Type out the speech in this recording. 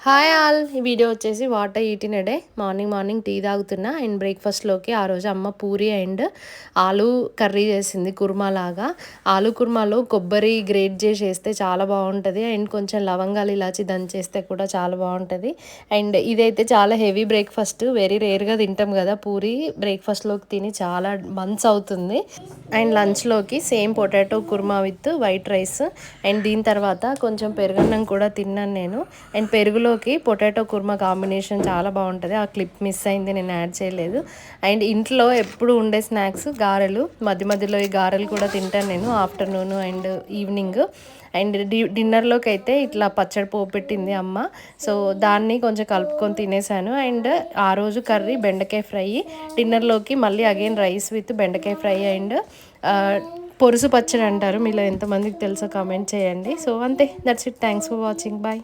Hi all. ఈ video వచ్చేసి what I eat in a day. Morning tea తాగుతున్నా and బ్రేక్ఫాస్ట్లోకి ఆ రోజు అమ్మ పూరి అండ్ ఆలూ కర్రీ చేసింది కుర్మా లాగా. ఆలూ కుర్మాలో కొబ్బరి గ్రేట్ చేసి వేస్తే చాలా బాగుంటుంది అండ్ కొంచెం లవంగాలు ఇలాచి దంచేస్తే కూడా చాలా బాగుంటుంది. అండ్ ఇదైతే చాలా హెవీ బ్రేక్ఫాస్ట్, వెరీ రేర్గా తింటాం కదా పూరి. బ్రేక్ఫాస్ట్లోకి తిని చాలా మంత్స్ అవుతుంది. అండ్ లంచ్లోకి same potato kurma with white rice and దీని తర్వాత కొంచెం పెరుగన్నం కూడా తిన్నాను నేను. అండ్ పెరుగులోకి పొటాటో కుర్మా కాంబినేషన్ చాలా బాగుంటుంది. ఆ క్లిప్ మిస్ అయింది, నేను యాడ్ చేయలేదు. అండ్ ఇంట్లో ఎప్పుడు ఉండే స్నాక్స్ గారెలు. మధ్య మధ్యలో ఈ గారెలు కూడా తింటాను నేను ఆఫ్టర్నూన్ అండ్ ఈవినింగ్. అండ్ డిన్నర్లోకి అయితే ఇట్లా పచ్చడి పోపు పెట్టింది అమ్మ. సో దాన్ని కొంచెం కలుపుకొని తినేసాను. అండ్ ఆ రోజు కర్రీ బెండకాయ ఫ్రై. డిన్నర్లోకి మళ్ళీ అగైన్ రైస్ విత్ బెండకాయ ఫ్రై అండ్ పొరుసు పచ్చడి అంటారు. మీలో ఎంతమందికి తెలుసో కామెంట్ చేయండి. సో అంతే, that's it. Thanks for watching. Bye.